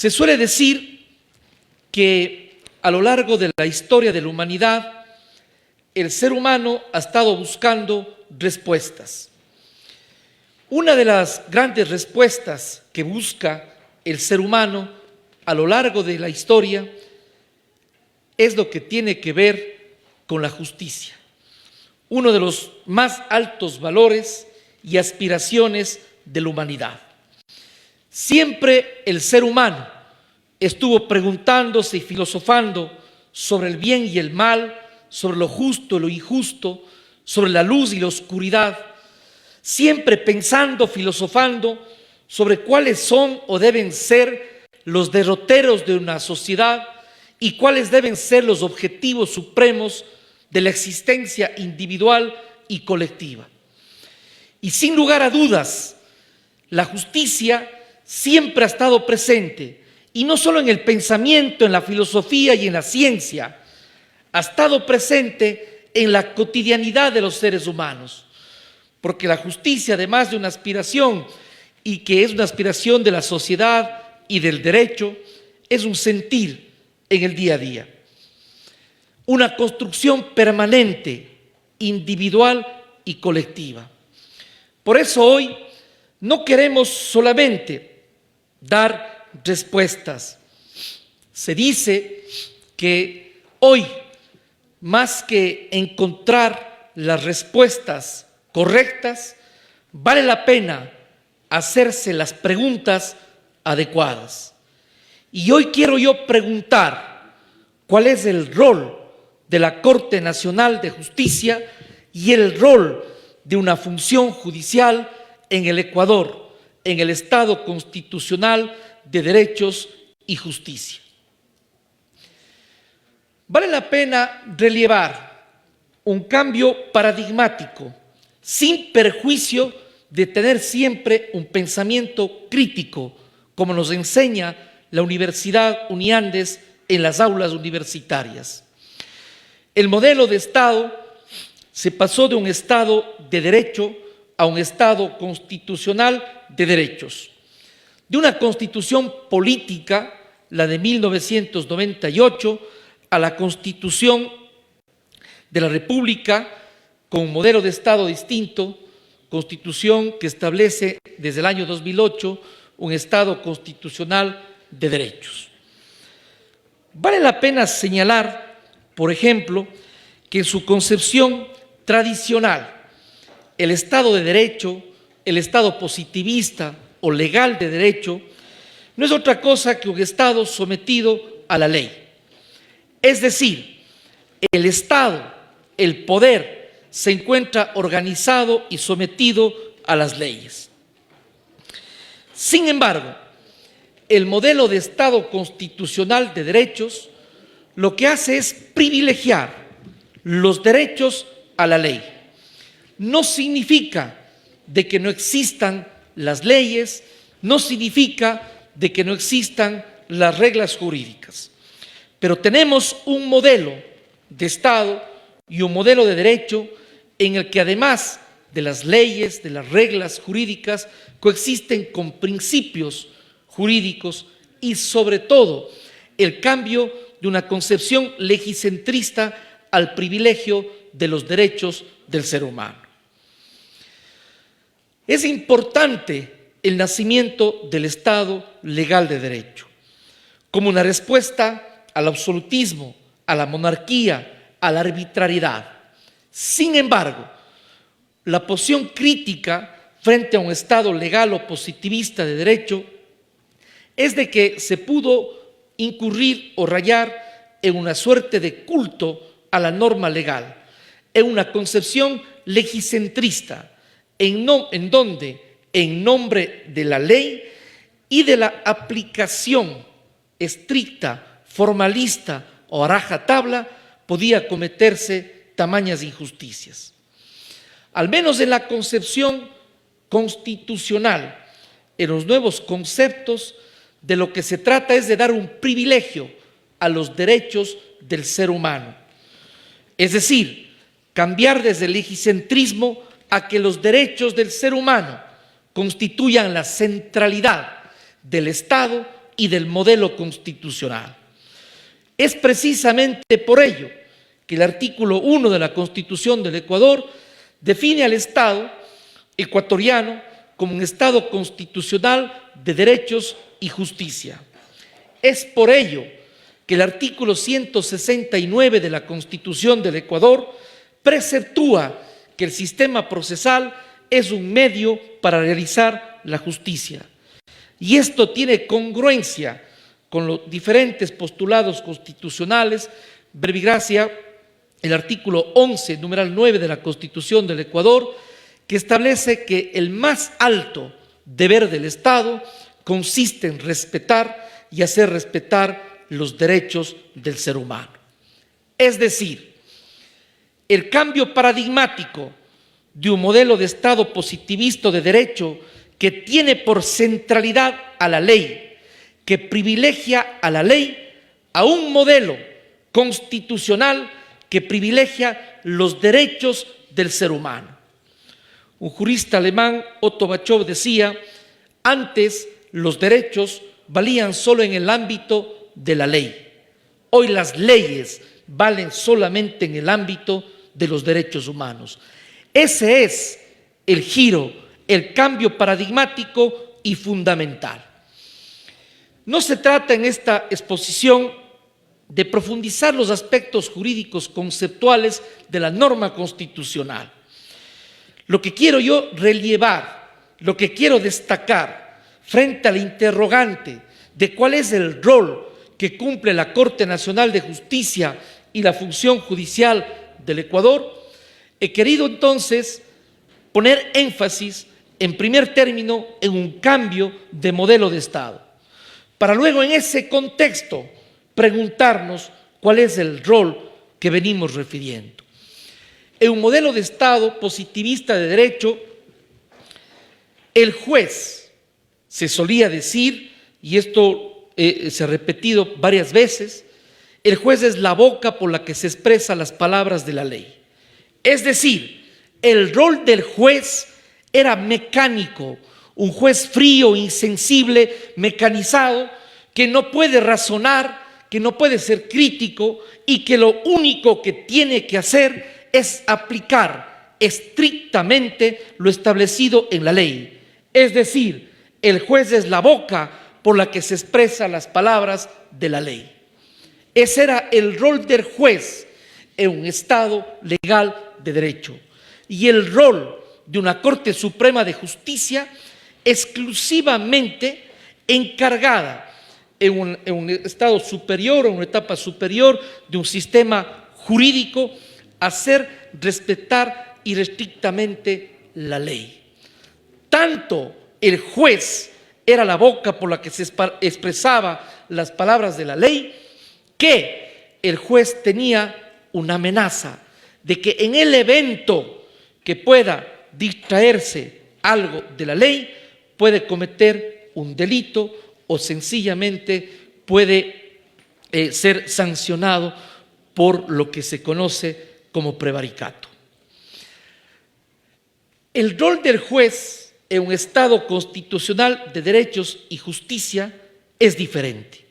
Se suele decir que a lo largo de la historia de la humanidad, el ser humano ha estado buscando respuestas. Una de las grandes respuestas que busca el ser humano a lo largo de la historia es lo que tiene que ver con la justicia. Uno de los más altos valores y aspiraciones de la humanidad. Siempre el ser humano estuvo preguntándose y filosofando sobre el bien y el mal, sobre lo justo y lo injusto, sobre la luz y la oscuridad, siempre pensando, filosofando sobre cuáles son o deben ser los derroteros de una sociedad y cuáles deben ser los objetivos supremos de la existencia individual y colectiva. Y sin lugar a dudas, la justicia siempre ha estado presente, y no solo en el pensamiento, en la filosofía y en la ciencia, ha estado presente en la cotidianidad de los seres humanos, porque la justicia, además de una aspiración, y que es una aspiración de la sociedad y del derecho, es un sentir en el día a día, una construcción permanente, individual y colectiva. Por eso hoy no queremos solamente dar respuestas. Se dice que hoy, más que encontrar las respuestas correctas, vale la pena hacerse las preguntas adecuadas. Y hoy quiero yo preguntar cuál es el rol de la Corte Nacional de Justicia y el rol de una función judicial en el Ecuador, en el Estado constitucional de derechos y justicia. Vale la pena relevar un cambio paradigmático, sin perjuicio de tener siempre un pensamiento crítico, como nos enseña la Universidad Uniandes en las aulas universitarias. El modelo de Estado se pasó de un Estado de derecho a un Estado constitucional de derechos, de una constitución política, la de 1998, a la Constitución de la República con un modelo de Estado distinto, Constitución que establece desde el año 2008 un Estado constitucional de derechos. Vale la pena señalar, por ejemplo, que en su concepción tradicional, el Estado de Derecho, el Estado positivista o legal de derecho, no es otra cosa que un Estado sometido a la ley. Es decir, el Estado, el poder, se encuentra organizado y sometido a las leyes. Sin embargo, el modelo de Estado constitucional de derechos lo que hace es privilegiar los derechos a la ley. No significa de que no existan las leyes, no significa de que no existan las reglas jurídicas, pero tenemos un modelo de Estado y un modelo de derecho en el que además de las leyes, de las reglas jurídicas, coexisten con principios jurídicos y sobre todo el cambio de una concepción legicentrista al privilegio de los derechos del ser humano. Es importante el nacimiento del Estado legal de derecho, como una respuesta al absolutismo, a la monarquía, a la arbitrariedad. Sin embargo, la posición crítica frente a un Estado legal o positivista de derecho es de que se pudo incurrir o rayar en una suerte de culto a la norma legal, en una concepción legicentrista, en donde, en nombre de la ley y de la aplicación estricta, formalista o a rajatabla, podía cometerse tamañas injusticias. Al menos en la concepción constitucional, en los nuevos conceptos, de lo que se trata es de dar un privilegio a los derechos del ser humano. Es decir, cambiar desde el legicentrismo a que los derechos del ser humano constituyan la centralidad del Estado y del modelo constitucional. Es precisamente por ello que el artículo 1 de la Constitución del Ecuador define al Estado ecuatoriano como un Estado constitucional de derechos y justicia. Es por ello que el artículo 169 de la Constitución del Ecuador preceptúa que el sistema procesal es un medio para realizar la justicia. Y esto tiene congruencia con los diferentes postulados constitucionales, verbigracia el artículo 11, numeral 9 de la Constitución del Ecuador, que establece que el más alto deber del Estado consiste en respetar y hacer respetar los derechos del ser humano. Es decir, el cambio paradigmático de un modelo de Estado positivista de derecho que tiene por centralidad a la ley, que privilegia a la ley, a un modelo constitucional que privilegia los derechos del ser humano. Un jurista alemán, Otto Bachov, decía: antes los derechos valían solo en el ámbito de la ley. Hoy las leyes valen solamente en el ámbito de los derechos humanos. Ese es el giro, el cambio paradigmático y fundamental. No se trata en esta exposición de profundizar los aspectos jurídicos conceptuales de la norma constitucional. Lo que quiero yo relevar, lo que quiero destacar frente al interrogante de cuál es el rol que cumple la Corte Nacional de Justicia y la función judicial del Ecuador, he querido entonces poner énfasis en primer término en un cambio de modelo de Estado, para luego en ese contexto preguntarnos cuál es el rol que venimos refiriendo. En un modelo de Estado positivista de derecho, el juez, se solía decir, y esto se ha repetido varias veces, el juez es la boca por la que se expresan las palabras de la ley. Es decir, el rol del juez era mecánico, un juez frío, insensible, mecanizado, que no puede razonar, que no puede ser crítico y que lo único que tiene que hacer es aplicar estrictamente lo establecido en la ley. Es decir, el juez es la boca por la que se expresan las palabras de la ley. Ese era el rol del juez en un Estado legal de derecho. Y el rol de una Corte Suprema de Justicia exclusivamente encargada en un estado superior, en una etapa superior de un sistema jurídico, hacer respetar irrestrictamente la ley. Tanto el juez era la boca por la que se expresaba las palabras de la ley, que el juez tenía una amenaza de que en el evento que pueda distraerse algo de la ley, puede cometer un delito o sencillamente puede ser sancionado por lo que se conoce como prevaricato. El rol del juez en un Estado constitucional de derechos y justicia es diferente.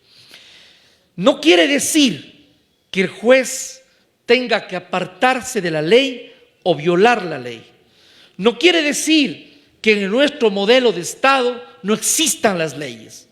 No quiere decir que el juez tenga que apartarse de la ley o violar la ley. No quiere decir que en nuestro modelo de Estado no existan las leyes.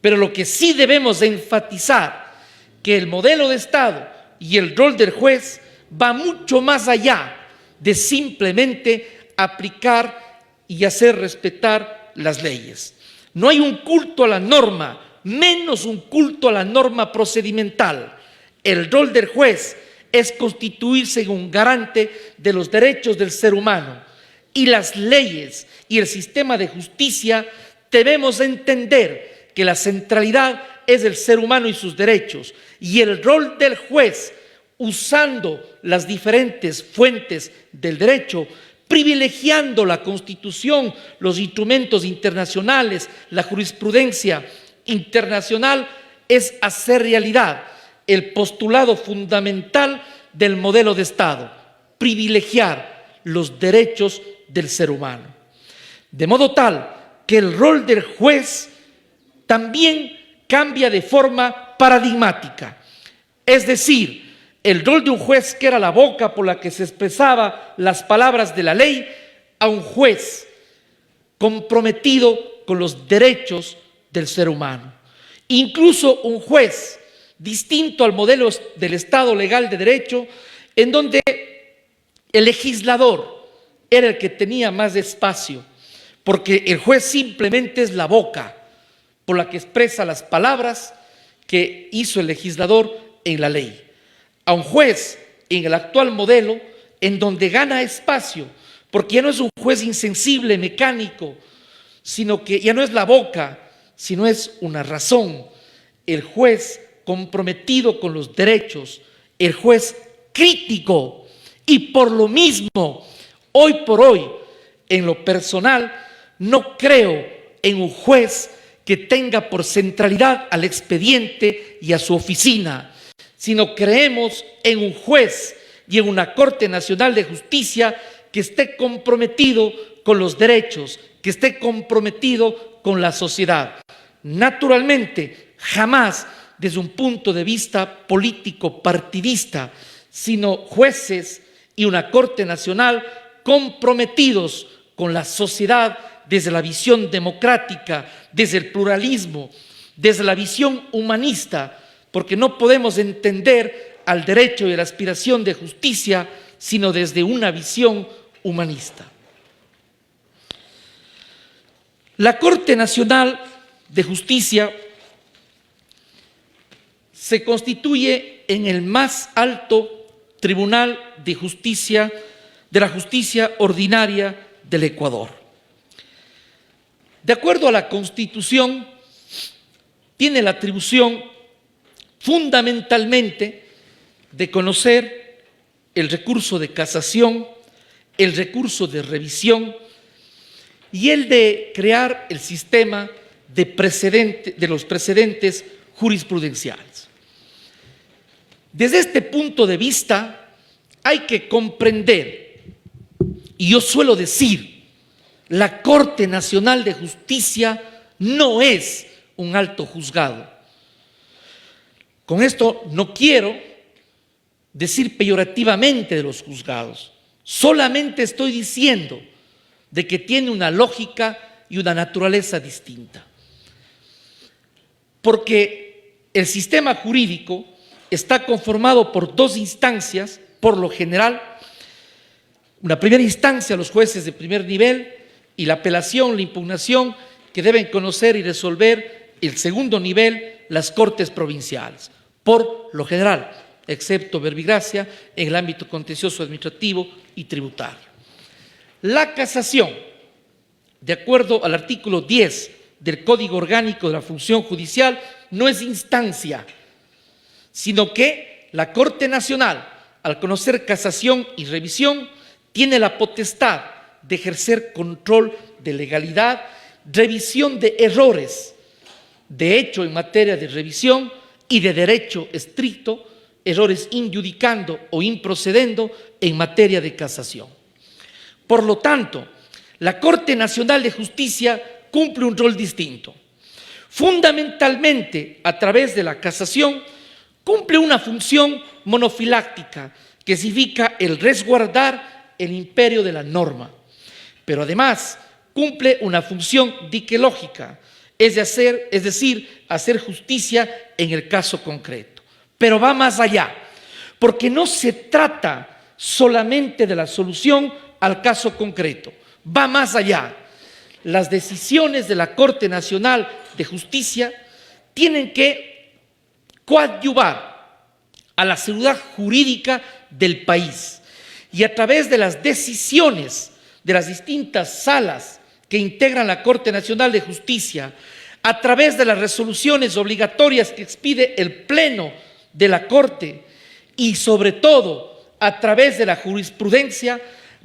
Pero lo que sí debemos enfatizar, que el modelo de Estado y el rol del juez va mucho más allá de simplemente aplicar y hacer respetar las leyes. No hay un culto a la norma, menos un culto a la norma procedimental. El rol del juez es constituirse en un garante de los derechos del ser humano. Y las leyes y el sistema de justicia debemos entender que la centralidad es el ser humano y sus derechos, y el rol del juez, usando las diferentes fuentes del derecho, privilegiando la Constitución, los instrumentos internacionales, la jurisprudencia internacional, es hacer realidad el postulado fundamental del modelo de Estado: privilegiar los derechos del ser humano. De modo tal que el rol del juez también cambia de forma paradigmática. Es decir, el rol de un juez, que era la boca por la que se expresaba las palabras de la ley, a un juez comprometido con los derechos del ser humano. Incluso un juez distinto al modelo del Estado legal de derecho, en donde el legislador era el que tenía más espacio, porque el juez simplemente es la boca por la que expresa las palabras que hizo el legislador en la ley. A un juez, en el actual modelo, en donde gana espacio, porque ya no es un juez insensible, mecánico, sino que ya no es la boca, sino es una razón. El juez comprometido con los derechos, el juez crítico. Y por lo mismo, hoy por hoy, en lo personal, no creo en un juez que tenga por centralidad al expediente y a su oficina, sino creemos en un juez y en una Corte Nacional de Justicia que esté comprometido con los derechos, que esté comprometido con la sociedad. Naturalmente, jamás desde un punto de vista político partidista, sino jueces y una Corte Nacional comprometidos con la sociedad desde la visión democrática, desde el pluralismo, desde la visión humanista, porque no podemos entender al derecho y a la aspiración de justicia sino desde una visión humanista. La Corte Nacional de Justicia se constituye en el más alto tribunal de justicia, de la justicia ordinaria del Ecuador. De acuerdo a la Constitución, tiene la atribución fundamentalmente de conocer el recurso de casación, el recurso de revisión y el de crear el sistema de los precedentes jurisprudenciales. Desde este punto de vista hay que comprender, y yo suelo decir, la Corte Nacional de Justicia no es un alto juzgado. Con esto no quiero decir peyorativamente de los juzgados, solamente estoy diciendo de que tiene una lógica y una naturaleza distinta. Porque el sistema jurídico está conformado por dos instancias, por lo general, una primera instancia, los jueces de primer nivel, y la apelación, la impugnación, que deben conocer y resolver el segundo nivel, las cortes provinciales, por lo general, excepto verbigracia, en el ámbito contencioso administrativo y tributario. La casación, de acuerdo al artículo 10 del Código Orgánico de la Función Judicial, no es instancia, sino que la Corte Nacional, al conocer casación y revisión, tiene la potestad de ejercer control de legalidad, revisión de errores, de hecho en materia de revisión y de derecho estricto, errores injudicando o improcedendo en materia de casación. Por lo tanto, la Corte Nacional de Justicia cumple un rol distinto. Fundamentalmente, a través de la casación, cumple una función monofiláctica que significa el resguardar el imperio de la norma. Pero además cumple una función diquelógica, es decir, hacer justicia en el caso concreto. Pero va más allá, porque no se trata solamente de la solución al caso concreto, va más allá. Las decisiones de la Corte Nacional de Justicia tienen que coadyuvar a la seguridad jurídica del país y a través de las decisiones de las distintas salas que integran la Corte Nacional de Justicia, a través de las resoluciones obligatorias que expide el Pleno de la Corte y sobre todo a través de la jurisprudencia,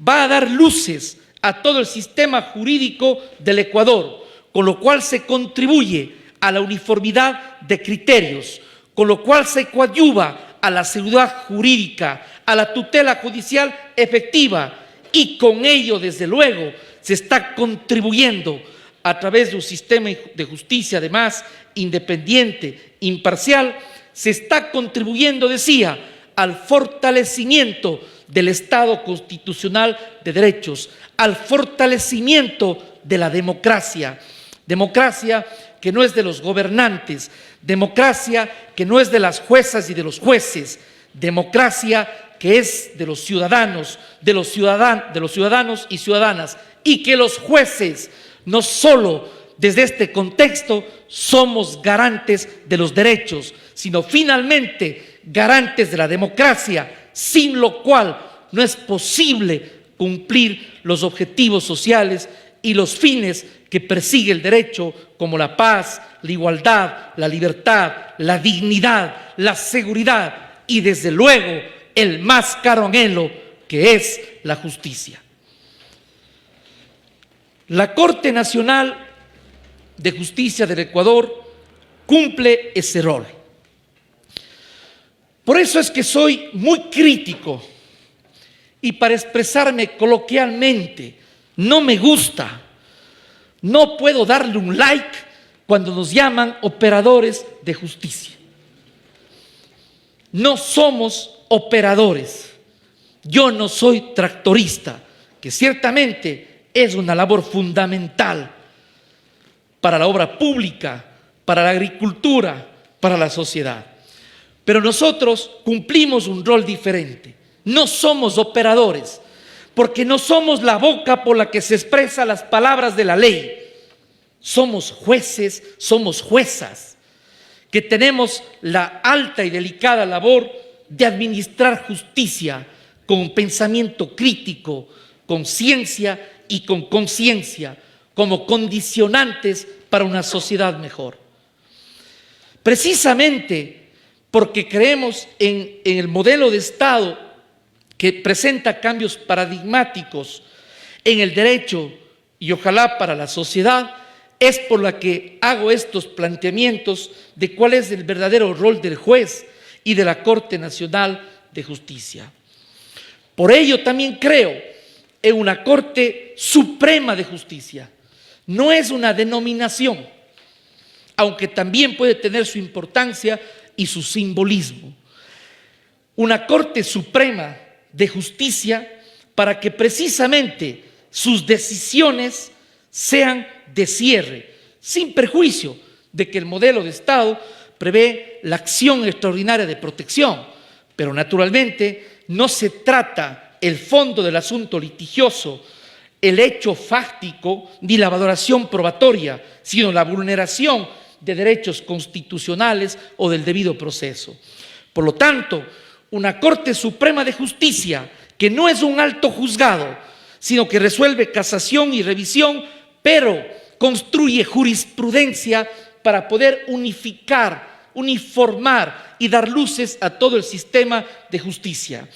va a dar luces a todo el sistema jurídico del Ecuador, con lo cual se contribuye a la uniformidad de criterios, con lo cual se coadyuva a la seguridad jurídica, a la tutela judicial efectiva y con ello, desde luego, se está contribuyendo a través de un sistema de justicia además independiente, imparcial, se está contribuyendo, decía, al fortalecimiento del Estado constitucional de derechos, al fortalecimiento de la democracia. Democracia que no es de los gobernantes, democracia que no es de las juezas y de los jueces, democracia que es de los ciudadanos, de los ciudadanos y ciudadanas, y que los jueces, no solo desde este contexto, somos garantes de los derechos, sino finalmente garantes de la democracia, sin lo cual no es posible cumplir los objetivos sociales y los fines que persigue el derecho, como la paz, la igualdad, la libertad, la dignidad, la seguridad y desde luego el más caro anhelo, que es la justicia. La Corte Nacional de Justicia del Ecuador cumple ese rol. Por eso es que soy muy crítico y, para expresarme coloquialmente, no me gusta, no puedo darle un like cuando nos llaman operadores de justicia. No somos operadores. Yo no soy tractorista, que ciertamente es una labor fundamental para la obra pública, para la agricultura, para la sociedad. Pero nosotros cumplimos un rol diferente. No somos operadores, porque no somos la boca por la que se expresan las palabras de la ley. Somos jueces, somos juezas, que tenemos la alta y delicada labor de administrar justicia con pensamiento crítico, con ciencia y con conciencia, como condicionantes para una sociedad mejor. Precisamente porque creemos en el modelo de Estado que presenta cambios paradigmáticos en el derecho y ojalá para la sociedad, es por la que hago estos planteamientos de cuál es el verdadero rol del juez y de la Corte Nacional de Justicia. Por ello también creo en una Corte Suprema de Justicia. No es una denominación, aunque también puede tener su importancia y su simbolismo. Una Corte Suprema de Justicia para que precisamente sus decisiones sean de cierre, sin perjuicio de que el modelo de Estado prevé la acción extraordinaria de protección, pero naturalmente no se trata el fondo del asunto litigioso, el hecho fáctico ni la valoración probatoria, sino la vulneración de derechos constitucionales o del debido proceso. Por lo tanto, una Corte Suprema de Justicia que no es un alto juzgado, sino que resuelve casación y revisión, pero construye jurisprudencia para poder uniformar y dar luces a todo el sistema de justicia.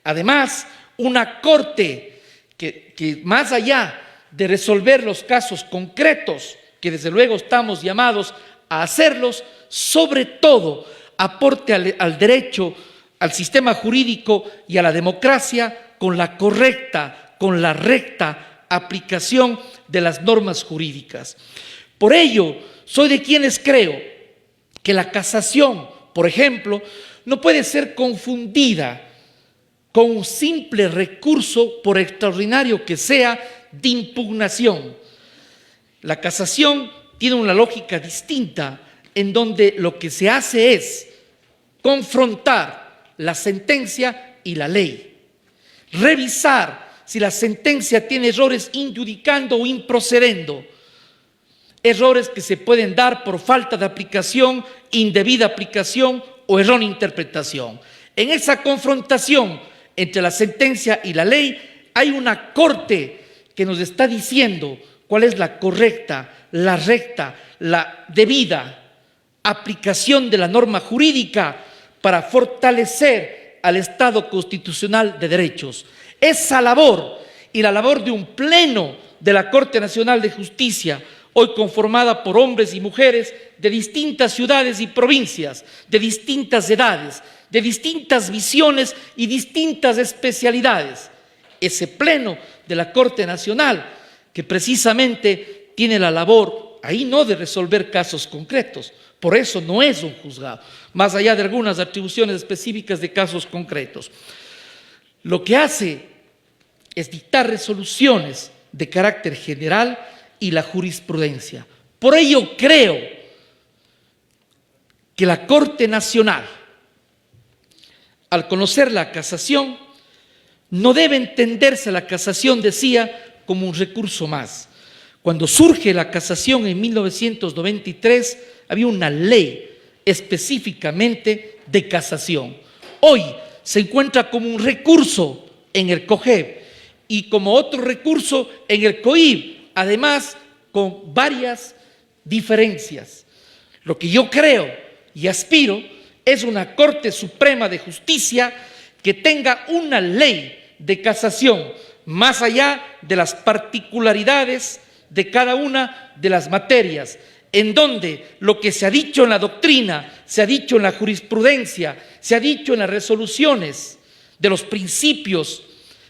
Además, una Corte que más allá de resolver los casos concretos, que desde luego estamos llamados a hacerlos, sobre todo aporte al derecho, al sistema jurídico y a la democracia con la correcta, con la recta aplicación de las normas jurídicas. Por ello, soy de quienes creo que la casación, por ejemplo, no puede ser confundida con un simple recurso, por extraordinario que sea, de impugnación. La casación tiene una lógica distinta en donde lo que se hace es confrontar la sentencia y la ley, revisar si la sentencia tiene errores injudicando o improcedendo, errores que se pueden dar por falta de aplicación, indebida aplicación o errónea interpretación. En esa confrontación entre la sentencia y la ley hay una Corte que nos está diciendo cuál es la correcta, la recta, la debida aplicación de la norma jurídica para fortalecer al Estado constitucional de derechos. Esa labor y la labor de un pleno de la Corte Nacional de Justicia, hoy conformada por hombres y mujeres de distintas ciudades y provincias, de distintas edades, de distintas visiones y distintas especialidades. Ese pleno de la Corte Nacional que precisamente tiene la labor, ahí no de resolver casos concretos, por eso no es un juzgado, más allá de algunas atribuciones específicas de casos concretos. Lo que hace es dictar resoluciones de carácter general y la jurisprudencia. Por ello creo que la Corte Nacional, al conocer la casación, no debe entenderse la casación, decía, como un recurso más. Cuando surge la casación en 1993, había una ley específicamente de casación. Hoy se encuentra como un recurso en el COGEB y como otro recurso en el COIB, además con varias diferencias. Lo que yo creo y aspiro es una Corte Suprema de Justicia que tenga una ley de casación, más allá de las particularidades de cada una de las materias, en donde lo que se ha dicho en la doctrina, se ha dicho en la jurisprudencia, se ha dicho en las resoluciones de los principios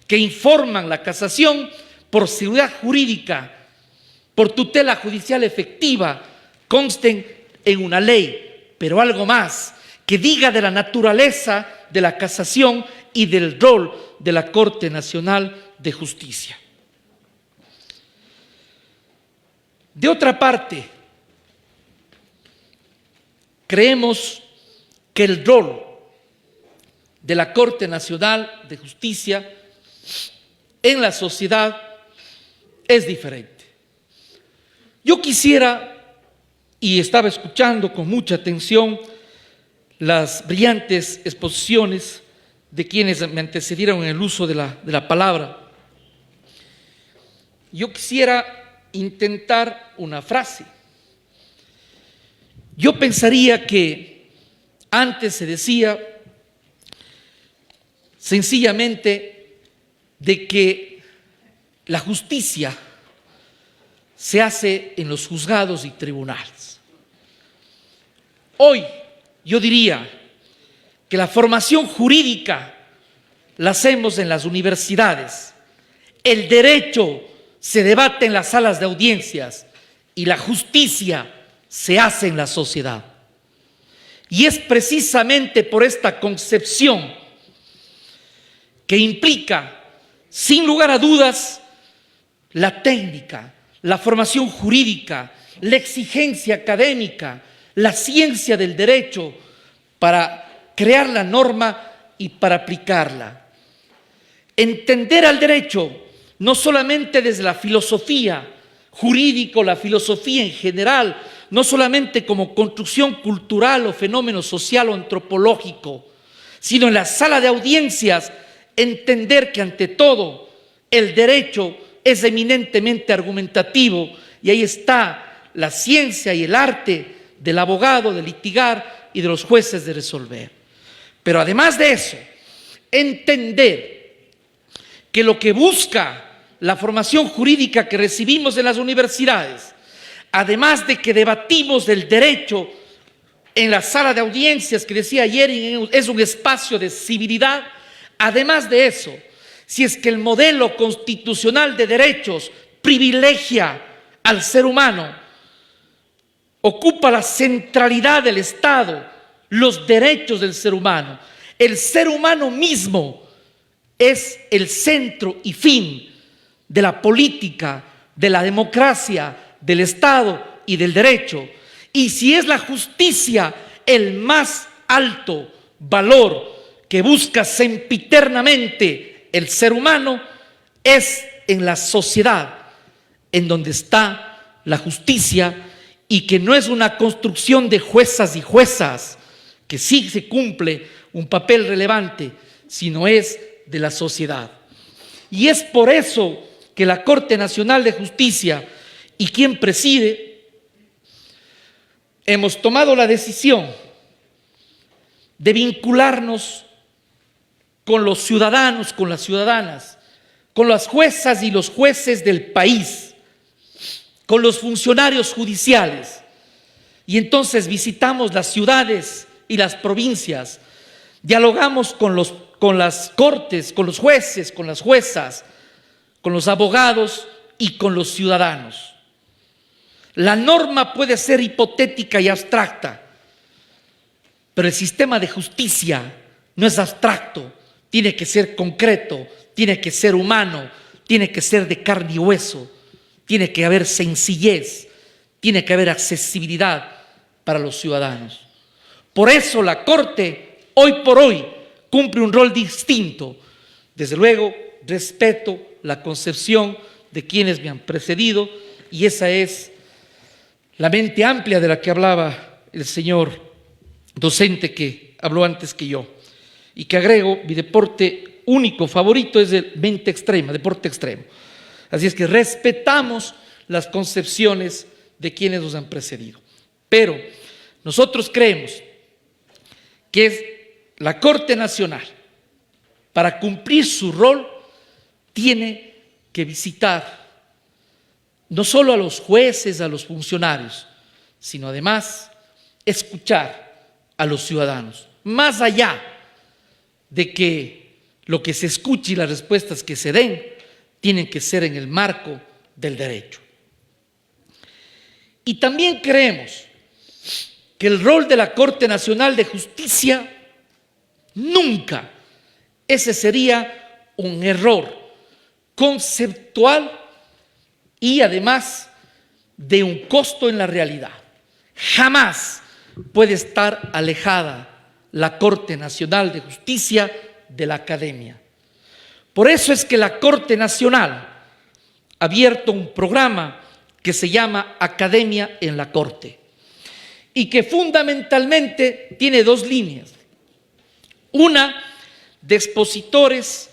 que informan la casación, por seguridad jurídica, por tutela judicial efectiva, consten en una ley, pero algo más, que diga de la naturaleza de la casación y del rol de la Corte Nacional de Justicia. De otra parte, creemos que el rol de la Corte Nacional de Justicia en la sociedad es diferente. Yo quisiera, y estaba escuchando con mucha atención las brillantes exposiciones de quienes me antecedieron en el uso de la palabra, yo quisiera intentar una frase. Yo pensaría que antes se decía sencillamente de que la justicia se hace en los juzgados y tribunales. Hoy yo diría que la formación jurídica la hacemos en las universidades, el derecho se debate en las salas de audiencias y la justicia se hace en la sociedad. Y es precisamente por esta concepción que implica, sin lugar a dudas, la técnica, la formación jurídica, la exigencia académica, la ciencia del derecho para crear la norma y para aplicarla. Entender al derecho no solamente desde la filosofía jurídica, la filosofía en general, no solamente como construcción cultural o fenómeno social o antropológico, sino en la sala de audiencias, entender que ante todo el derecho es eminentemente argumentativo y ahí está la ciencia y el arte del abogado, de litigar y de los jueces de resolver. Pero además de eso, entender que lo que busca la formación jurídica que recibimos en las universidades, además de que debatimos del derecho en la sala de audiencias, que decía ayer, es un espacio de civilidad, además de eso, si es que el modelo constitucional de derechos privilegia al ser humano, ocupa la centralidad del Estado, los derechos del ser humano, el ser humano mismo es el centro y fin de la política, de la democracia, del Estado y del derecho. Y si es la justicia el más alto valor que busca sempiternamente el ser humano, es en la sociedad en donde está la justicia, y que no es una construcción de juezas y juezas, que sí se cumple un papel relevante, sino es de la sociedad. Y es por eso que la Corte Nacional de Justicia y quien preside, hemos tomado la decisión de vincularnos con los ciudadanos, con las ciudadanas, con las juezas y los jueces del país, con los funcionarios judiciales. Y entonces visitamos las ciudades y las provincias, dialogamos con las cortes, con los jueces, con las juezas, con los abogados y con los ciudadanos. La norma puede ser hipotética y abstracta, pero el sistema de justicia no es abstracto, tiene que ser concreto, tiene que ser humano, tiene que ser de carne y hueso, tiene que haber sencillez, tiene que haber accesibilidad para los ciudadanos. Por eso la Corte, hoy por hoy, cumple un rol distinto. Desde luego, respeto la concepción de quienes me han precedido y esa es la mente amplia de la que hablaba el señor docente que habló antes que yo. Y que agrego, mi deporte único favorito es el mente extrema, deporte extremo. Así es que respetamos las concepciones de quienes nos han precedido. Pero nosotros creemos que la Corte Nacional, para cumplir su rol, tiene que visitar no solo a los jueces, a los funcionarios, sino además escuchar a los ciudadanos. Más allá de que lo que se escuche y las respuestas que se den tienen que ser en el marco del derecho. Y también creemos que el rol de la Corte Nacional de Justicia nunca, ese sería un error conceptual y además de un costo en la realidad. Jamás puede estar alejada la Corte Nacional de Justicia de la academia. Por eso es que la Corte Nacional ha abierto un programa que se llama Academia en la Corte y que fundamentalmente tiene dos líneas. Una de expositores,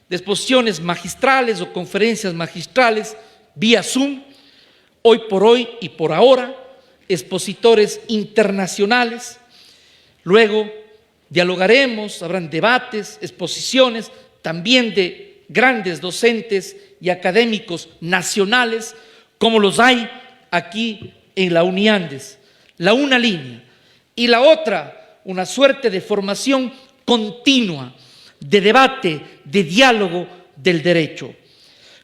de exposiciones magistrales o conferencias magistrales vía Zoom, hoy por hoy y por ahora, expositores internacionales. Luego dialogaremos, habrán debates, exposiciones, también de grandes docentes y académicos nacionales, como los hay aquí en la Uniandes. La una línea. Y la otra, una suerte de formación continua, de debate, de diálogo del derecho.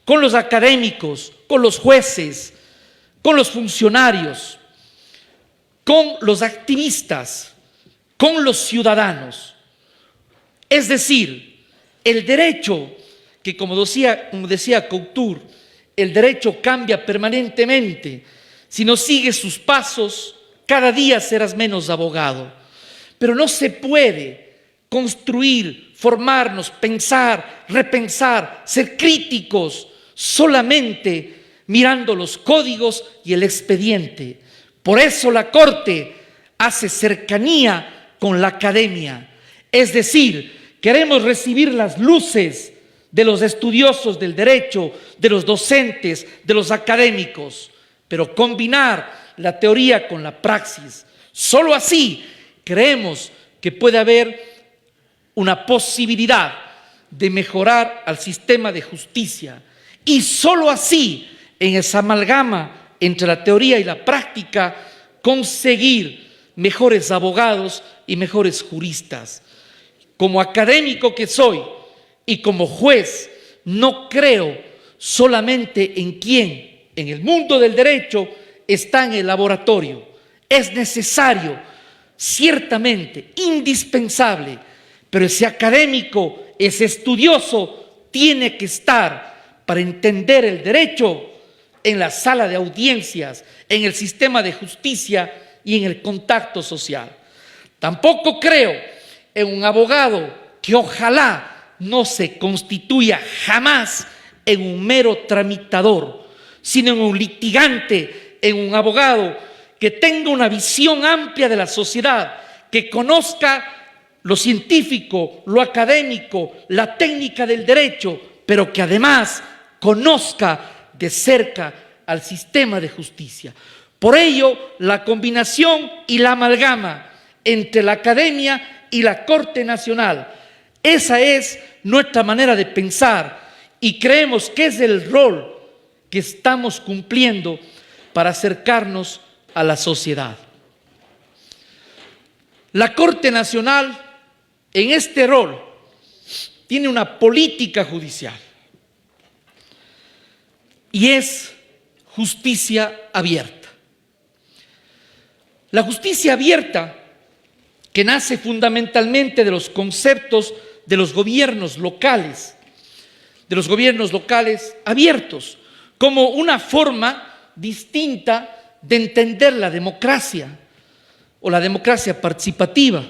Con los académicos, con los jueces, con los funcionarios, con los activistas, con los ciudadanos. Es decir, el derecho, que como decía Couture, el derecho cambia permanentemente. Si no sigues sus pasos, cada día serás menos abogado. Pero no se puede construir, formarnos, pensar, repensar, ser críticos solamente mirando los códigos y el expediente. Por eso la Corte hace cercanía con la academia. Es decir, queremos recibir las luces de los estudiosos del derecho, de los docentes, de los académicos, pero combinar la teoría con la praxis. Solo así creemos que puede haber una posibilidad de mejorar al sistema de justicia y solo así, en esa amalgama entre la teoría y la práctica, conseguir mejores abogados y mejores juristas. Como académico que soy y como juez, no creo solamente en quien en el mundo del derecho está en el laboratorio. Es necesario, ciertamente, indispensable, pero ese académico, ese estudioso, tiene que estar para entender el derecho en la sala de audiencias, en el sistema de justicia y en el contacto social. Tampoco creo en un abogado que ojalá no se constituya jamás en un mero tramitador, sino en un litigante, en un abogado que tenga una visión amplia de la sociedad, que conozca lo científico, lo académico, la técnica del derecho, pero que además conozca de cerca al sistema de justicia. Por ello, la combinación y la amalgama entre la academia y la Corte Nacional, esa es nuestra manera de pensar y creemos que es el rol que estamos cumpliendo para acercarnos a la sociedad. La Corte Nacional, en este rol, tiene una política judicial y es justicia abierta. La justicia abierta, que nace fundamentalmente de los conceptos de los gobiernos locales abiertos, como una forma distinta de entender la democracia o la democracia participativa,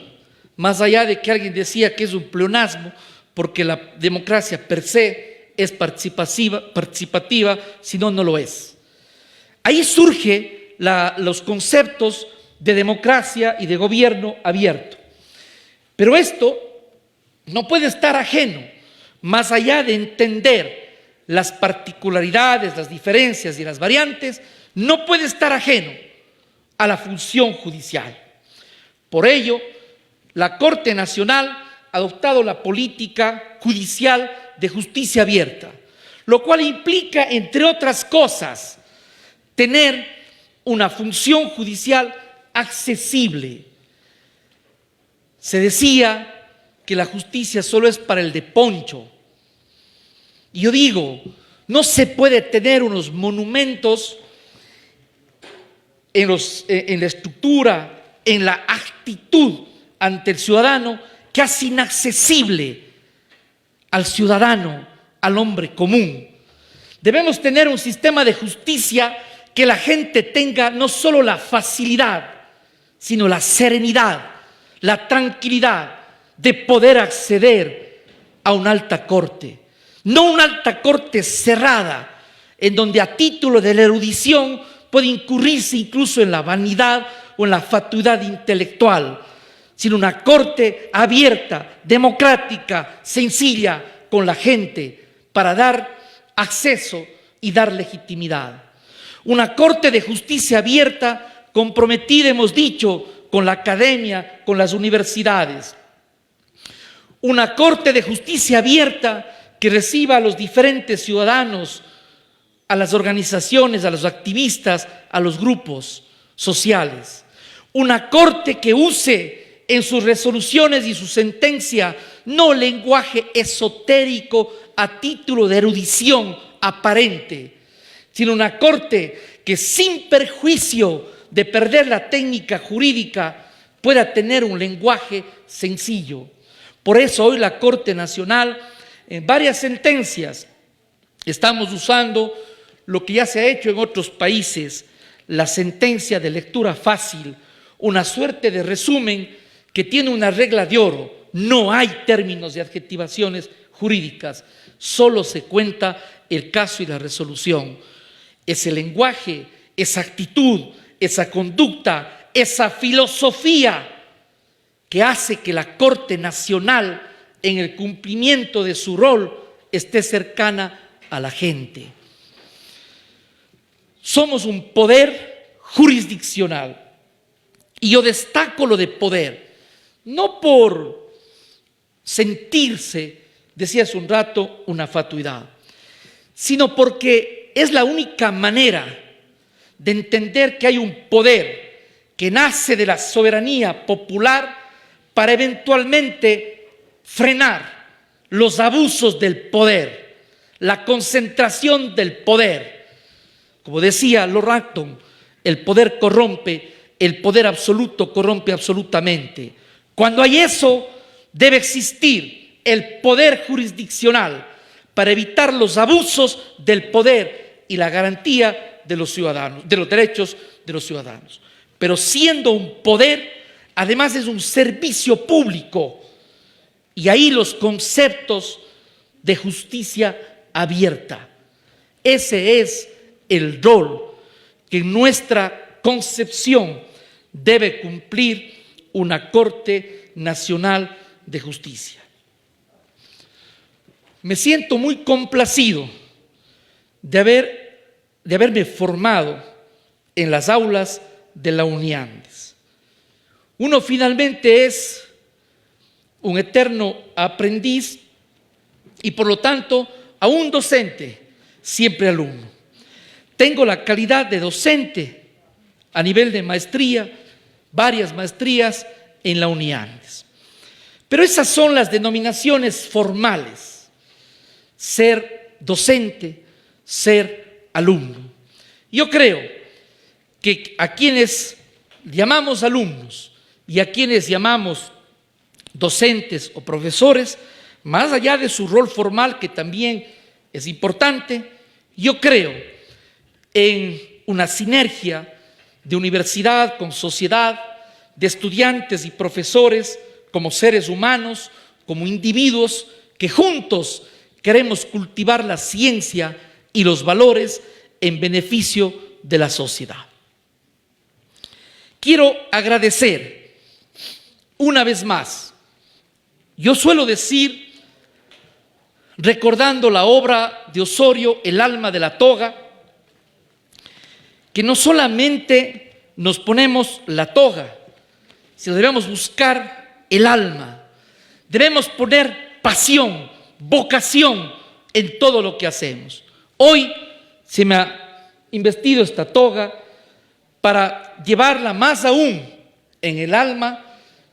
más allá de que alguien decía que es un pleonasmo, porque la democracia per se es participativa, si no, no lo es. Ahí surgen los conceptos de democracia y de gobierno abierto. Pero esto no puede estar ajeno, más allá de entender las particularidades, las diferencias y las variantes, no puede estar ajeno a la función judicial. Por ello, la Corte Nacional ha adoptado la política judicial de justicia abierta, lo cual implica, entre otras cosas, tener una función judicial accesible. Se decía que la justicia solo es para el de poncho. Y yo digo, no se puede tener unos monumentos en la estructura, en la actitud ante el ciudadano, que hace inaccesible al ciudadano, al hombre común. Debemos tener un sistema de justicia que la gente tenga no solo la facilidad, sino la serenidad, la tranquilidad de poder acceder a una alta corte. No una alta corte cerrada, en donde a título de la erudición puede incurrirse incluso en la vanidad o en la fatuidad intelectual, sino una corte abierta, democrática, sencilla con la gente, para dar acceso y dar legitimidad. Una corte de justicia abierta, comprometida, hemos dicho, con la academia, con las universidades. Una corte de justicia abierta que reciba a los diferentes ciudadanos, a las organizaciones, a los activistas, a los grupos sociales. Una corte que use en sus resoluciones y su sentencia no lenguaje esotérico a título de erudición aparente, sino una corte que, sin perjuicio de perder la técnica jurídica, pueda tener un lenguaje sencillo. Por eso hoy la Corte Nacional, en varias sentencias, estamos usando lo que ya se ha hecho en otros países, la sentencia de lectura fácil, una suerte de resumen que tiene una regla de oro. No hay términos de adjetivaciones jurídicas, solo se cuenta el caso y la resolución. Ese lenguaje, esa actitud, esa conducta, esa filosofía que hace que la Corte Nacional, en el cumplimiento de su rol, esté cercana a la gente. Somos un poder jurisdiccional. Y yo destaco lo de poder, no por sentirse, decía hace un rato, una fatuidad, sino porque es la única manera de entender que hay un poder que nace de la soberanía popular para eventualmente frenar los abusos del poder, la concentración del poder. Como decía Lord Acton, el poder corrompe, el poder absoluto corrompe absolutamente. Cuando hay eso, debe existir el poder jurisdiccional para evitar los abusos del poder y la garantía de los ciudadanos, de los derechos de los ciudadanos. Pero siendo un poder, además es un servicio público. Y ahí los conceptos de justicia abierta. Ese es el rol que en nuestra concepción debe cumplir una Corte Nacional de Justicia. Me siento muy complacido de haberme formado en las aulas de la UNIANDES. Uno finalmente es un eterno aprendiz y por lo tanto, aún docente, siempre alumno. Tengo la calidad de docente a nivel de maestría, varias maestrías en la UNIANDES. Pero esas son las denominaciones formales: ser docente, ser alumno. Yo creo que a quienes llamamos alumnos y a quienes llamamos docentes o profesores, más allá de su rol formal, que también es importante, yo creo en una sinergia de universidad con sociedad, de estudiantes y profesores como seres humanos, como individuos que juntos queremos cultivar la ciencia y los valores en beneficio de la sociedad. Quiero agradecer una vez más. Yo suelo decir, recordando la obra de Osorio, El alma de la toga, que no solamente nos ponemos la toga, sino debemos buscar el alma. Debemos poner pasión, vocación en todo lo que hacemos. Hoy se me ha investido esta toga para llevarla más aún en el alma,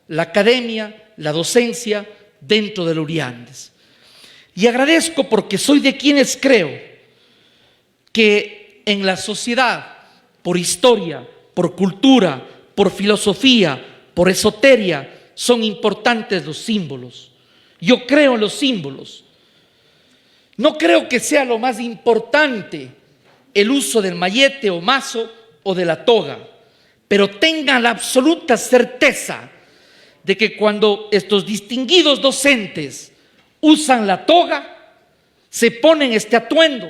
la academia, la docencia dentro del Uriandes. Y agradezco porque soy de quienes creo que en la sociedad, por historia, por cultura, por filosofía, por esoteria, son importantes los símbolos. Yo creo en los símbolos. No creo que sea lo más importante el uso del mayete o mazo o de la toga, pero tengan la absoluta certeza de que cuando estos distinguidos docentes usan la toga, se ponen este atuendo,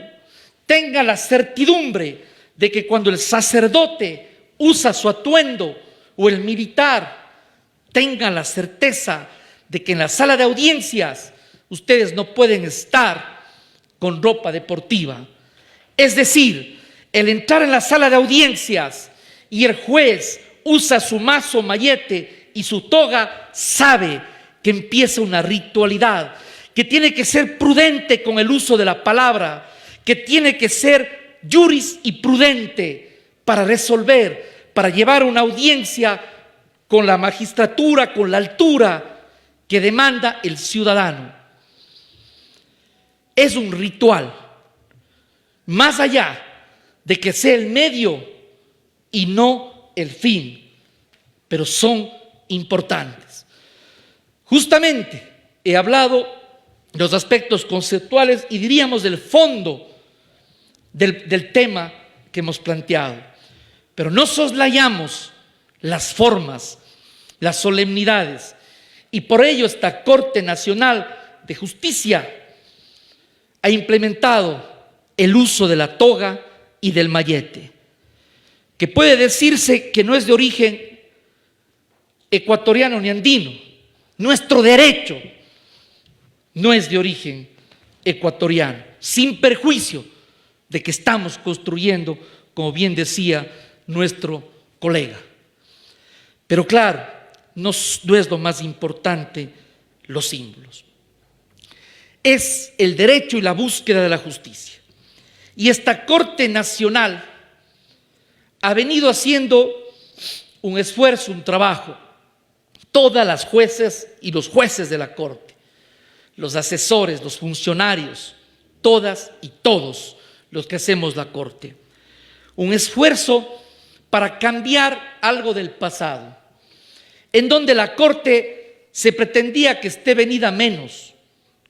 tengan la certidumbre de que cuando el sacerdote usa su atuendo o el militar, tengan la certeza de que en la sala de audiencias ustedes no pueden estar con ropa deportiva. Es decir, el entrar en la sala de audiencias y el juez usa su mazo, mayete y su toga, sabe que empieza una ritualidad, que tiene que ser prudente con el uso de la palabra, que tiene que ser juris y prudente para resolver, para llevar una audiencia con la magistratura, con la altura que demanda el ciudadano. Es un ritual, más allá de que sea el medio y no el fin, pero son importantes. Justamente he hablado de los aspectos conceptuales y diríamos del fondo del tema que hemos planteado, pero no soslayamos las formas, las solemnidades, y por ello esta Corte Nacional de Justicia ha implementado el uso de la toga y del mayete, que puede decirse que no es de origen ecuatoriano ni andino. Nuestro derecho no es de origen ecuatoriano, sin perjuicio de que estamos construyendo, como bien decía nuestro colega. Pero claro, no es lo más importante los símbolos. Es el derecho y la búsqueda de la justicia. Y esta Corte Nacional ha venido haciendo un esfuerzo, un trabajo. Todas las jueces y los jueces de la Corte, los asesores, los funcionarios, todas y todos los que hacemos la Corte. Un esfuerzo para cambiar algo del pasado, en donde la Corte se pretendía que esté venida menos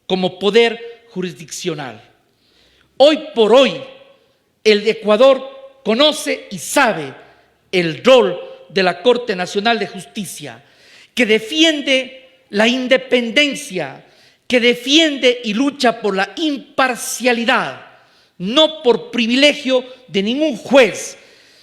como poder jurisdiccional. Hoy por hoy, el Ecuador conoce y sabe el rol de la Corte Nacional de Justicia, que defiende la independencia, que defiende y lucha por la imparcialidad, no por privilegio de ningún juez,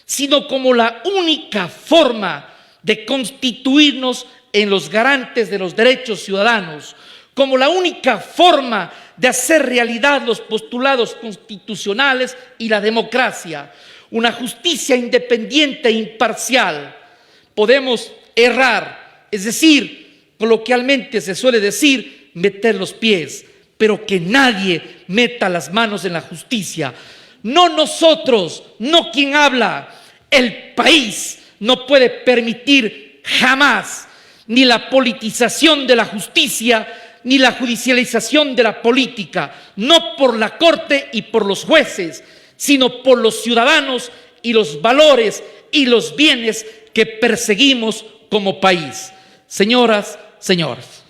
sino como la única forma de constituirnos en los garantes de los derechos ciudadanos, como la única forma de hacer realidad los postulados constitucionales y la democracia, una justicia independiente e imparcial. Podemos errar, es decir, coloquialmente se suele decir, meter los pies, pero que nadie meta las manos en la justicia. No nosotros, no quien habla, el país no puede permitir jamás ni la politización de la justicia, ni la judicialización de la política, no por la Corte y por los jueces, sino por los ciudadanos y los valores y los bienes que perseguimos como país. Señoras, señores.